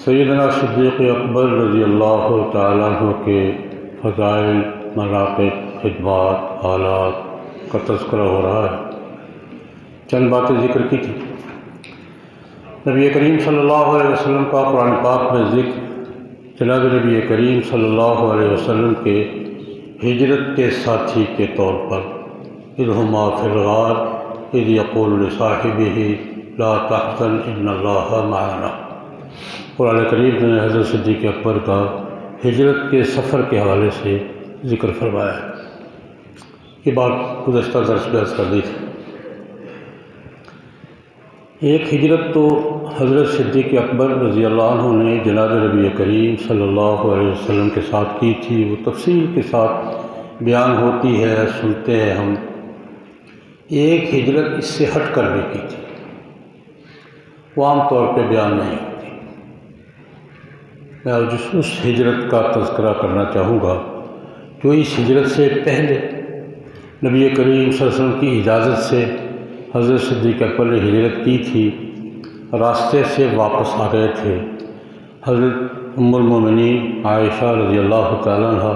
سیدنا صدیق اکبر رضی اللہ تعالیٰ عنہ کے فضائل، مناقب، خدمات، حالات کا تذکرہ ہو رہا ہے۔ چند باتیں ذکر کی تھی۔ نبی کریم صلی اللہ علیہ وسلم کا قرآن پاک میں ذکر جناب نبی کریم صلی اللہ علیہ وسلم کے ہجرت کے ساتھی کے طور پر اذ ہما فی الغار اذ یقول لصاحبہ لا تحزن ان اللہ معنا۔ قرآن کریم نے حضرت صدیق اکبر کا ہجرت کے سفر کے حوالے سے ذکر فرمایا ہے۔ یہ بات گزشتہ درس میں عرض کر دی تھی۔ ایک ہجرت تو حضرت صدیق اکبر رضی اللہ عنہ نے جناب نبی کریم صلی اللہ علیہ وسلم کے ساتھ کی تھی، وہ تفصیل کے ساتھ بیان ہوتی ہے، سنتے ہیں ہم۔ ایک ہجرت اس سے ہٹ کر بھی کی تھی، وہ عام طور پہ بیان نہیں ہوتی۔ میں اس ہجرت کا تذکرہ کرنا چاہوں گا جو اس ہجرت سے پہلے نبی کریم صلی اللہ علیہ وسلم کی اجازت سے حضرت صدیق اکبر نے ہجرت کی تھی، راستے سے واپس آ گئے تھے۔ حضرت ام المومنین عائشہ رضی اللہ تعالیٰ عنہ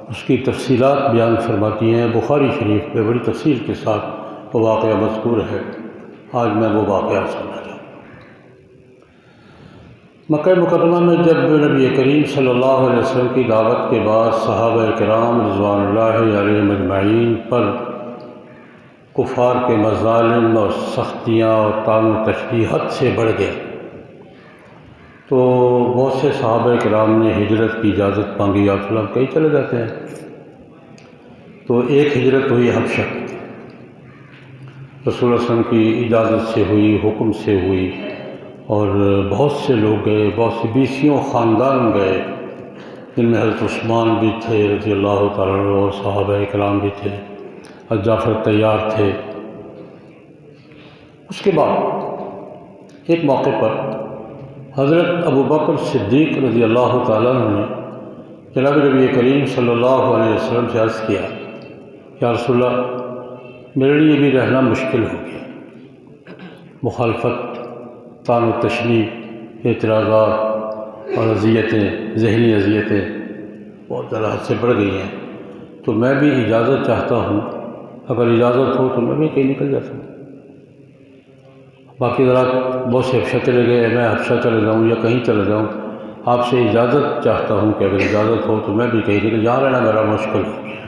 اس کی تفصیلات بیان فرماتی ہیں۔ بخاری شریف میں بڑی تفصیل کے ساتھ وہ واقعہ مذکور ہے۔ آج میں وہ واقعہ سننا چاہوں گا۔ مکہ مکرمہ میں جب نبی کریم صلی اللہ علیہ وسلم کی دعوت کے بعد صحابہ کرام رضوان اللہ علیہم اجمعین پر کفار کے مظالم اور سختیاں اور طعن و تشدید حد سے بڑھ گئے تو بہت سے صحابہ کرام نے ہجرت کی اجازت مانگی۔ یا رسول اللہ کہیں چلے جاتے ہیں۔ تو ایک ہجرت ہوئی حبشہ، رسول اللہ صلی اللہ علیہ وسلم کی اجازت سے ہوئی، حکم سے ہوئی، اور بہت سے لوگ گئے، بہت سے 20 خاندان گئے، جن میں حضرت عثمان بھی تھے رضی اللہ تعالیٰ عنہ اور صحابہ کرام بھی تھے، حضرت جعفر تیار تھے۔ اس کے بعد ایک موقع پر حضرت ابو بکر صدیق رضی اللہ تعالیٰ عنہ نے جناب نبی کریم صلی اللہ علیہ وسلم سے عرض کیا، یا رسول اللہ میرے لیے بھی رہنا مشکل ہو گیا، مخالفت، طعن و تشنیع، اعتراضات اور اذیتیں، ذہنی اذیتیں بہت زیادہ حد سے بڑھ گئی ہیں، تو میں بھی اجازت چاہتا ہوں، اگر اجازت ہو تو میں بھی کہیں نکل جاتا ہوں۔ باقی ذرا بہت سے حبشہ چلے گئے، میں حبشہ چلے جاؤں یا کہیں چلے جاؤں، آپ سے اجازت چاہتا ہوں کہ اگر اجازت ہو تو میں بھی کہیں نکل، یہاں رہنا میرا مشکل ہو گیا۔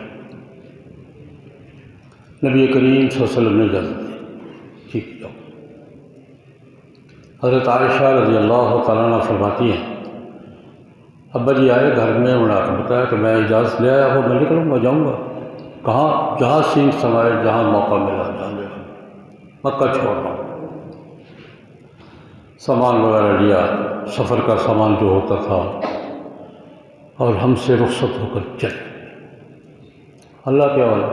نبی کریم صلی اللہ علیہ وسلم نے اجازت دی، ٹھیک جاؤ۔ حضرت عائشہ رضی اللہ تعالیٰ عنہ فرماتی ہیں، ابا جی آئے گھر میں، انہوں نے بتایا کہ میں اجازت لے آیا ہوں، میں نکلوں گا، جاؤں گا کہاں؟ جہاں سینگ سمائے، جہاں موقع ملا جہاں لے گا، مکہ چھوڑ رہا ہوں۔ سامان وغیرہ لیا، سفر کا سامان جو ہوتا تھا، اور ہم سے رخصت ہو کر چلے اللہ کے حوالے۔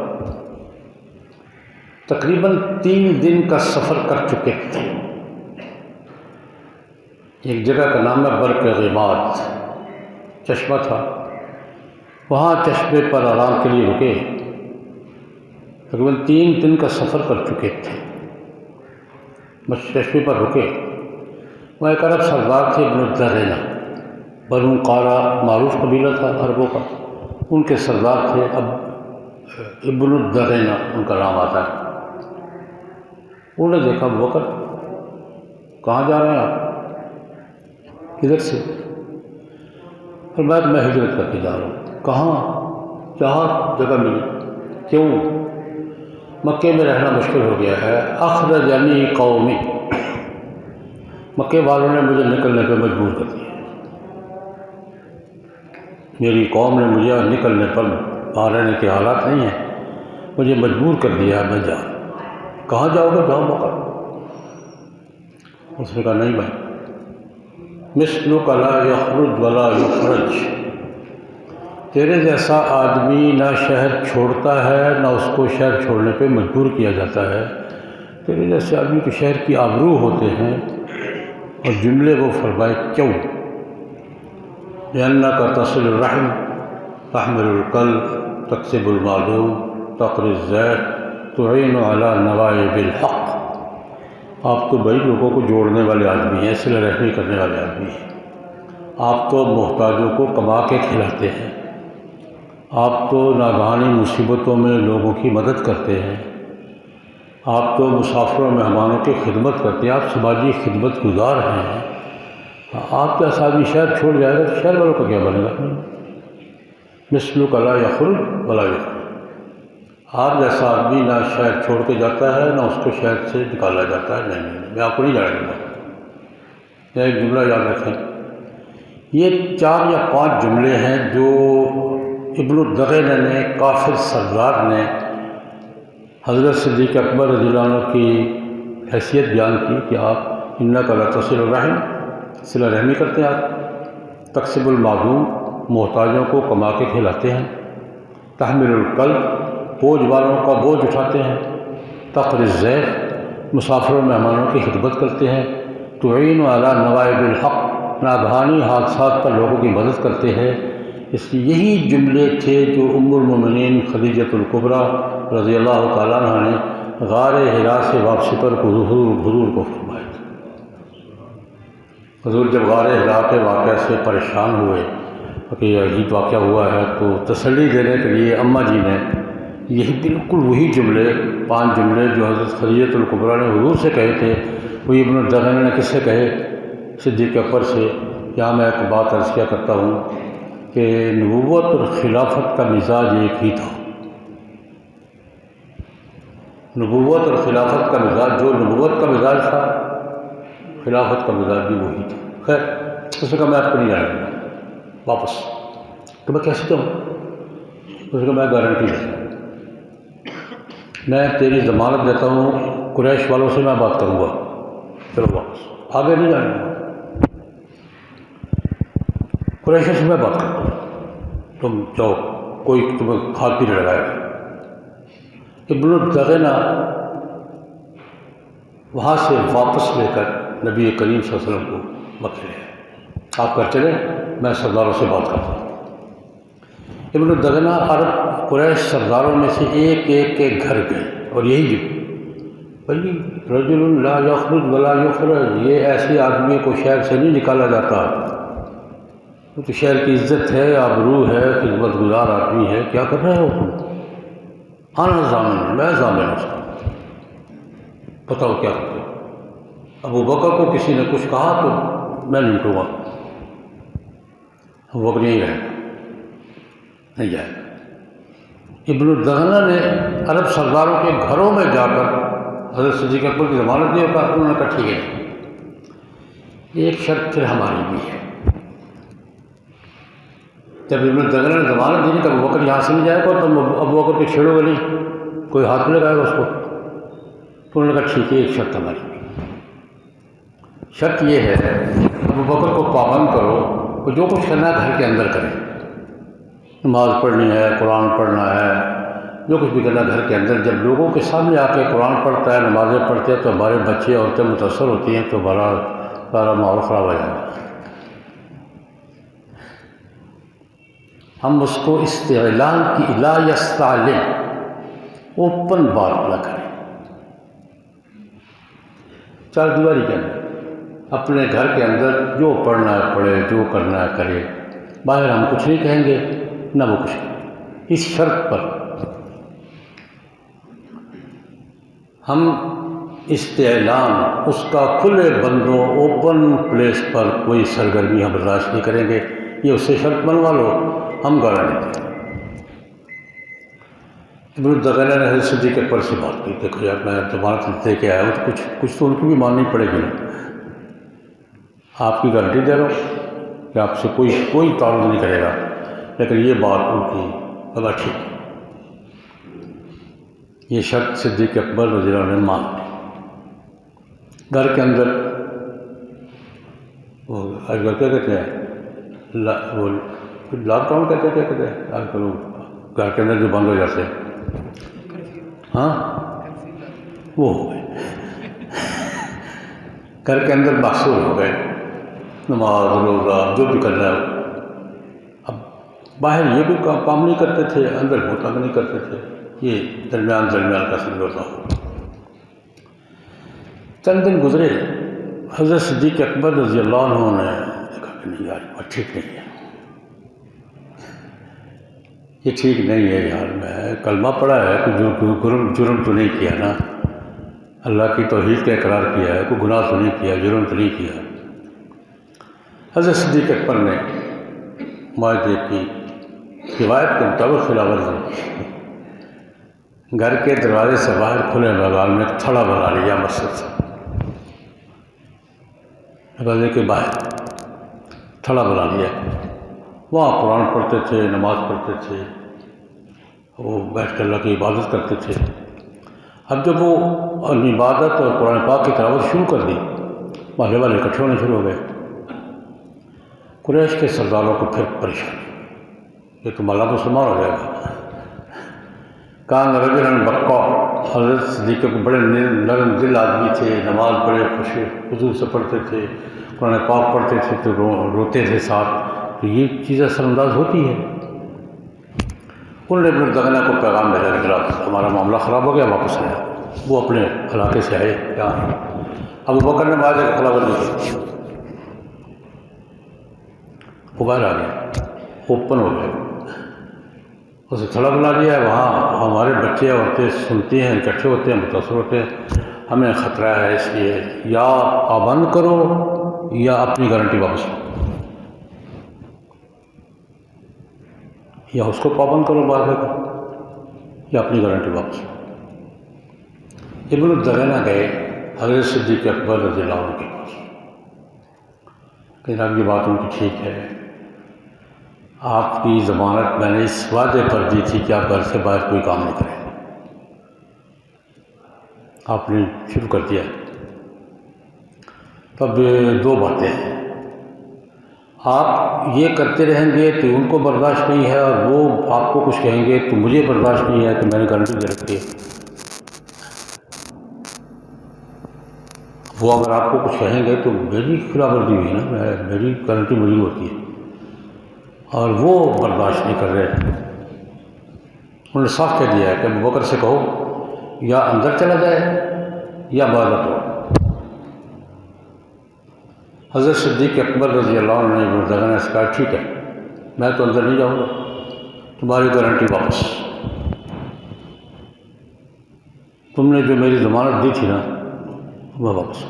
تقریباً 3 دن کا سفر کر چکے تھے۔ ایک جگہ کا نام ہے برق غیمات، چشمہ تھا، وہاں چشمے پر آرام کے لیے رکے۔ تقریباً 3 دن کا سفر کر چکے تھے، بس چشمے پر رکے۔ وہاں ایک عرب سردار تھے ابن الدرینہ، بنو قارا معروف قبیلہ تھا عربوں کا، ان کے سردار تھے ابن الدرینہ ان کا نام آتا ہے۔ انہوں نے دیکھا، ابو بکر کہاں جا رہے ہیں آپ؟ کدھر سے؟ فرمایا میں ہجرت کر کے جا رہا ہوں۔ کہاں؟ جہاں جگہ ملی۔ کیوں؟ مکے میں رہنا مشکل ہو گیا ہے، اخرجنی قومی، مکے والوں نے مجھے نکلنے پہ مجبور کر دیا، میری قوم نے مجھے نکلنے پر باہر رہنے کے حالات نہیں ہیں، مجھے مجبور کر دیا، میں جا رہا ہوں۔ کہاں جاؤ گے؟ جاؤ موقع۔ اس نے کہا نہیں بھائی، مثلک لا یخرج ولا یخرج، تیرے جیسا آدمی نہ شہر چھوڑتا ہے نہ اس کو شہر چھوڑنے پہ مجبور کیا جاتا ہے، تیرے جیسے آدمی کو شہر کی آبرو ہوتے ہیں۔ اور جملے وہ فرمائے کیوں؟ لأنک تصل الرحم، تحمل القلب، تکسب المعدوم، تقری الزیت، تعین علی نوائب الحق۔ آپ تو بڑی لوگوں کو جوڑنے والے آدمی ہیں، صلہ رحمی کرنے والے آدمی ہیں، آپ تو محتاجوں کو کما کے کھلاتے ہیں، آپ تو ناگہانی مصیبتوں میں لوگوں کی مدد کرتے ہیں، آپ تو مسافروں اور مہمانوں کی خدمت کرتے ہیں، آپ سماجی خدمت گزار ہیں۔ آپ کے آدمی شہر چھوڑ جائے گا تو شہر والوں کا کیا بنے گا؟ مثلک لا یخرج ولا یخرج۔ آپ جیسا آدمی نہ شہر چھوڑ کے جاتا ہے نہ اس کو شہر سے نکالا جاتا ہے۔ نہیں، میں آپ کو نہیں جانے دوں گا۔ ایک جملہ یاد رکھیں، یہ 4 یا 5 جملے ہیں جو ابن الدغینہ نے، کافر سردار نے حضرت صدیق اکبر رضی اللہ عنہ کی حیثیت بیان کی کہ آپ انک لا تصل الرحم، صلہ رحمی کرتے ہیں، آپ تکسب المعدوم، محتاجوں کو کما کے کھلاتے ہیں، تحمل الکلب، بوجھ والوں کا بوجھ اٹھاتے ہیں، تقری الضیف، مسافروں مہمانوں کی خدمت کرتے ہیں، تعین علی نوائب الحق، ناگہانی حادثات پر لوگوں کی مدد کرتے ہیں۔ اس لیے یہی جملے تھے جو ام المومنین خدیجۃ الکبریٰ رضی اللہ تعالیٰ عنہ نے غار حرا سے واپسی پر حضور کو فرمائے تھے۔ حضور جب غار حرا کے واقعہ سے پریشان ہوئے کہ عجیب واقعہ ہوا ہے، تو تسلی دینے کے لیے اماں جی نے یہی بالکل وہی جملے، 5 جملے جو حضرت خدیجۃ الکبریٰ نے حضور سے کہے تھے، وہی ابن الدغینہ نے کس سے کہے؟ صدیق اکبر سے۔ یہاں میں ایک بات عرض کیا کرتا ہوں کہ نبوت اور خلافت کا مزاج ایک ہی تھا۔ نبوت اور خلافت کا مزاج، جو نبوت کا مزاج تھا خلافت کا مزاج بھی وہی تھا۔ خیر، اس نے کہا میں آپ کو نہیں جانے دوں گا واپس۔ تو میں کیسے کہوں؟ اس نے کہا میں گارنٹی دیتا ہوں، میں تیری ضمانت دیتا ہوں، قریش والوں سے میں بات کروں گا، چلو واپس، آگے نہیں جانے دوں گا، قریشوں سے میں بات کرتا ہوں، تم جاؤ، کوئی تمہیں کھاد بھی نہیں لگائے گا۔ ابن الدغینہ وہاں سے واپس لے کر نبی کریم صلی اللہ علیہ وسلم کو مکے لے، آپ کر چلیں، میں سرداروں سے بات کرتا ہوں۔ ابن الدغینہ عرب قریش سرداروں میں سے ایک کے گھر گئے، اور یہی بھائی رجل لا یخرج ولا یخرج، یہ ایسے آدمی کو شہر سے نہیں نکالا جاتا، وہ تو شہر کی عزت ہے، آبرو ہے، خدمت گزار آدمی ہے، کیا کر رہے ہو تم؟ آنا ضامن، میں ضامن ہوں اس کا، بتاؤ کیا کرتے ہو؟ ابو بکر کو کسی نے کچھ کہا تو میں نہیں اٹھوں گا، ابو بکر نہیں رہے گا، نہیں جائے گا۔ ابن الدغینہ نے عرب سرداروں کے گھروں میں جا کر حضرت صدیق اکبر کی ضمانت دی، اور انہوں نے کہا ٹھیک ہے، ایک شرط پھر ہماری بھی ہے۔ جب ابن الدغینہ نے ضمانت دی کہ ابو بکر یہاں سے نہیں جائے گا، تو ابو بکر کے چھیڑو گے نہیں، کوئی ہاتھ نہیں لگائے گا اس کو، تو انہوں نے کہا ٹھیک ہے، ایک شرط ہماری بھی، شرط یہ ہے ابو بکر کو پابند کرو کہ جو کچھ کرنا ہے گھر کے اندر کریں، نماز پڑھنی ہے، قرآن پڑھنا ہے، جو کچھ بھی کرنا گھر کے اندر۔ جب لوگوں کے سامنے آ کے قرآن پڑھتا ہے، نمازیں پڑھتے ہیں، تو ہمارے بچے عورتیں متاثر ہوتی ہیں، تو بڑا سارا ماحول خراب ہو جائے گا۔ ہم اس کو استعلان کی لا یستعلن، اوپن بات نہ کریں، چار دیواری کے اندر، اپنے گھر کے اندر جو پڑھنا ہے پڑھے، جو کرنا ہے کرے، باہر ہم کچھ نہیں کہیں گے نہ وہ کچھ کہیں گے۔ اس شرط پر ہم استعلان، اس کا کھلے بندوں اوپن پلیس پر کوئی سرگرمی ہم برداشت نہیں کریں گے، یہ اس سے شرط بنوا لو، ہم گارنٹی دیں گے۔ ابن الدغینہ نے حضرت صدیق اکبر سے بات کی، دیکھو یار میں ضمانت دے کے آیا ہوں، تو کچھ تو ان کی بھی ماننی پڑے گی نا، آپ کی گارنٹی دے رہا ہوں کہ آپ سے کوئی تعلق نہیں کرے گا، لیکن یہ بات ان کی بڑا ٹھیک، یہ شرط صدیق اکبر رضی اللہ عنہ نے مان لی۔ گھر کے اندر وہ آج کل کیا کہتے ہیں، وہ لاک ڈاؤن کہتے ہیں، کیا کہتے ہیں آج کل، گھر کے اندر جو بند ہو جاتے ہیں، ہاں وہ ہو گئے، گھر کے اندر محصور ہو گئے، نماز روزہ جو بھی کرنا ہے۔ اب باہر یہ بھی کام نہیں کرتے تھے، اندر وہ کام نہیں کرتے تھے، یہ درمیان کا سمجھوتا ہو۔ چند دن گزرے، حضرت صدیق اکبر رضی اللہ عنہ نے دیکھا کہ نہیں یار بات ٹھیک نہیں ہے، یہ ٹھیک نہیں ہے یار، میں کلمہ پڑھا ہے، کوئی جرم تو نہیں کیا نا، اللہ کی توحید کا اقرار کیا ہے، کوئی گناہ تو نہیں کیا، جرم تو نہیں کیا۔ حضرت صدیق اکبر نے معاہدے کی روایت کے مطابق خلاف ورزی کی، گھر کے دروازے سے باہر کھلے میدان میں تھڑا بنا لیا مسجد سے، دروازے کے باہر تھڑا بنا لیا، وہاں قرآن پڑھتے تھے، نماز پڑھتے تھے، وہ بیٹھ کے اللہ کی عبادت کرتے تھے۔ اب جب وہ عبادت اور قرآن پاک کی تلاوت شروع کر دی، محلے والے اکٹھے ہونے شروع ہو گئے۔ قریش کے سرداروں کو پھر پریشانی، یہ تو مالا مسلمان ہو جائے گا۔ کان رجلا بقا، حضرت صدیق کو بڑے نرم دل آدمی تھے، نماز بڑے خضوع سے پڑھتے تھے، قرآن پاک پڑھتے تھے تو روتے تھے ساتھ، تو یہ چیز اثر انداز ہوتی ہے۔ انہوں نے ابن دغنہ کو پیغام بھیجا کہ ہمارا معاملہ خراب ہو گیا، واپس آیا۔ وہ اپنے علاقے سے آئے، کیا ابو بکر نے معاہدے کی خلاف ورزی کی، وہ باہر آ گیا، اوپن ہو گیا، اسے تھڑا بنا لیا ہے۔ وہاں ہمارے بچے عورتیں سنتی ہیں، اکٹھے ہوتے ہیں، متاثر ہوتے ہیں، ہمیں خطرہ ہے، اس لیے یا پابند کرو یا اپنی گارنٹی واپس لو، یا اس کو پابند کرو معاہدے کا یا اپنی گارنٹی واپس لو۔ ابن الدغنہ گئے حضرت صدیق اکبر رضی اللہ عنہ کے پاس کہ جناب یہ بات ان کی ٹھیک ہے، آپ کی ضمانت میں نے اس وعدے پر دی تھی کہ آپ گھر سے باہر کوئی کام نہیں کریں، آپ نے شروع کر دیا۔ تب دو باتیں ہیں، آپ یہ کرتے رہیں گے تو ان کو برداشت نہیں ہے، اور وہ آپ کو کچھ کہیں گے تو مجھے برداشت نہیں ہے کہ میں نے گارنٹی دے رکھی ہے۔ وہ اگر آپ کو کچھ کہیں گے تو میری خلاف ورزی ہوئی نا، میری گارنٹی مجھے ہوتی ہے، اور وہ برداشت نہیں کر رہے۔ انہوں نے صاف کہہ دیا ہے کہ ابو بکر سے کہو یا اندر چلا جائے یا معاہدہ توڑ۔ حضرت صدیق اکبر رضی اللہ عنہ نے ابن دغنہ سے کہا ٹھیک ہے، میں تو اندر نہیں جاؤں گا، تمہاری گارنٹی واپس، تم نے جو میری ضمانت دی تھی نا میں واپس،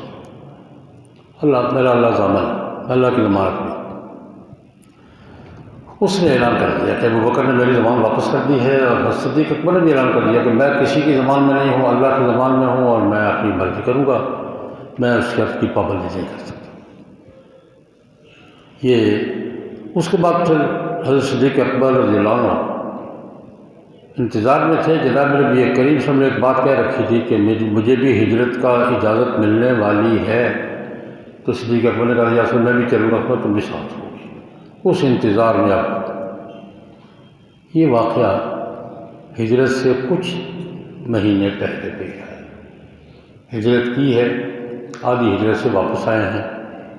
اللہ ضامن، اللہ کی ضمانت دی۔ اس نے اعلان کر دیا کہ ابو بکر نے میری زبان واپس کر دی ہے، اور حضرت صدیق اکبر نے بھی اعلان کر دیا کہ میں کسی کی زبان میں نہیں ہوں، اللہ کی زبان میں ہوں، اور میں اپنی مرضی کروں گا، میں اس شرط کی پابندی نہیں کر سکتا۔ یہ اس کے بعد پھر حضرت صدیق اکبر رضی اللہ عنہ انتظار میں تھے۔ جناب نبی کریم صلی اللہ علیہ وسلم نے ایک بات کہہ رکھی تھی کہ مجھے بھی ہجرت کا اجازت ملنے والی ہے، تو صدیق اکبر نے کہا یا رسول اللہ میں بھی چلوں گا، تم بھی ساتھ ہو۔ اس انتظار میں اب یہ واقعہ ہجرت سے کچھ مہینے پہلے پیش آیا، ہجرت کی ہے، آدھی ہجرت سے واپس آئے ہیں،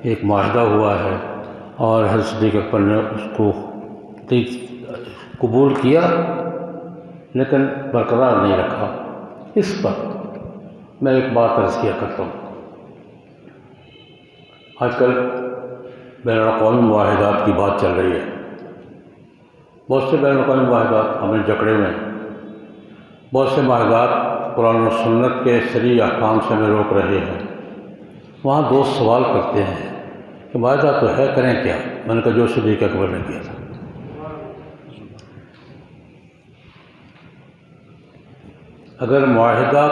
ایک معاہدہ ہوا ہے، اور حضرت صدیق اکبر نے اس کو قبول کیا لیکن برقرار نہیں رکھا۔ اس پر میں ایک بات عرض کیا کرتا ہوں، آج کل بین الاقوامی معاہدات کی بات چل رہی ہے، بہت سے بین الاقوامی معاہدات ہمیں جکڑے ہوئے ہیں، بہت سے معاہدات قرآن و سنت کے صریح احکام سے ہمیں روک رہے ہیں۔ وہاں دوست سوال کرتے ہیں کہ معاہدہ تو ہے، کریں کیا؟ میں نے کہا جو صدیق اکبر نے کیا تھا۔ اگر معاہدہ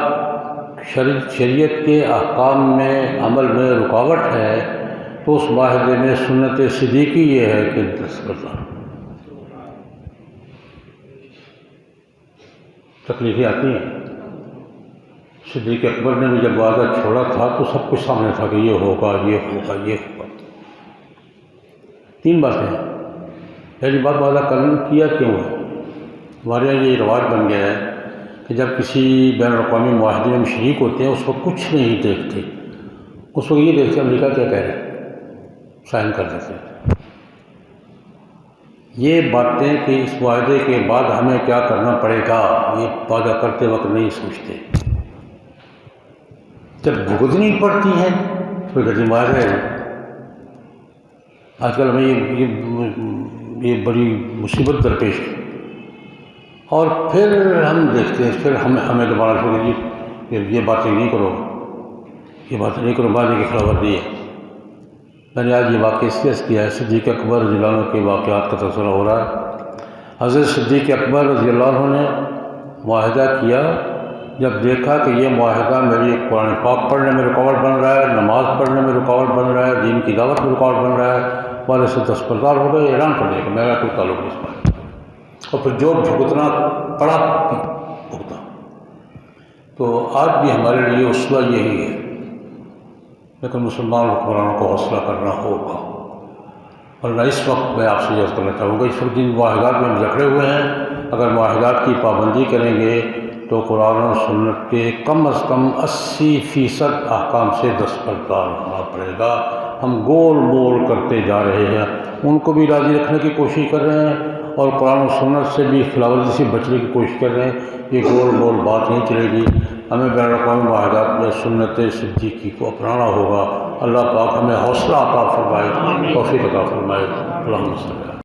شریعت کے احکام میں عمل میں رکاوٹ ہے تو اس معاہدے میں سنت صدیقی یہ ہے کہ دستخط تکلیفیں آتی ہیں۔ صدیق اکبر نے بھی جب وعدہ چھوڑا تھا تو سب کچھ سامنے تھا کہ یہ ہوگا، یہ ہوگا، یہ ہوگا۔ تین باتیں ہیں۔ پہلی بات، وعدہ کیا کیوں ہے؟ ہمارے یہاں یہ رواج بن گیا ہے کہ جب کسی بین الاقوامی معاہدے میں ہم شریک ہوتے ہیں اس وقت کچھ نہیں دیکھتے، اس وقت یہ دیکھتے امریکہ کیا کہہ رہے ہیں، سائن کر دیتے ہیں۔ یہ باتیں کہ اس معاہدے کے بعد ہمیں کیا کرنا پڑے گا، یہ وعدہ کرتے وقت نہیں سوچتے۔ جب بھگتنی پڑتی ہیں تو کہتے معاہدے آج کل ہمیں یہ بڑی مصیبت درپیش ہے، اور پھر ہم دیکھتے ہیں، پھر ہمیں دوبارہ سے یہ باتیں نہیں کرو، یہ باتیں نہیں کرو، بعد کی خبر ورزی ہے۔ میں نے آج یہ واقعہ اس لیے کیا ہے، صدیق اکبر رضی اللہ عنہ کے واقعات کا تذکرہ ہو رہا ہے۔ حضرت صدیق اکبر رضی اللہ عنہ نے معاہدہ کیا، جب دیکھا کہ یہ معاہدہ میری قرآن پاک پڑھنے میں رکاوٹ بن رہا ہے، نماز پڑھنے میں رکاوٹ بن رہا ہے، دین کی دعوت میں رکاوٹ بن رہا ہے، والے سے دستبردار ہو گئے، اعلان کر دیا کہ میرا کوئی تعلق نہیں اس بات، اور پھر جو بھگتنا پڑا بھگتا۔ تو آج بھی ہمارے لیے اسوہ یہی ہے، لیکن مسلمان حکمرانوں کو حوصلہ کرنا ہوگا۔ ورنہ اس وقت میں آپ سے عرض کرنا چاہوں گا، اس وقت جن معاہدات میں ہم جکڑے ہوئے ہیں، اگر معاہدات کی پابندی کریں گے تو قرآن و سنت کے کم از کم 80% احکام سے دستبردار ہونا پڑے گا۔ ہم گول مول کرتے جا رہے ہیں، ان کو بھی راضی رکھنے کی کوشش کر رہے ہیں، اور قرآن و سنت سے بھی خلاف ورزی سے بچنے کی کوشش کر رہے ہیں۔ یہ گول مول بات نہیں چلے گی، ہمیں بین الاقوامی معاہدات میں سنت صدیقی کو اپنانا ہوگا۔ اللہ پاک ہمیں حوصلہ عطا فرمائے، توفیق عطا فرمائے۔ اللہم صلی اللہ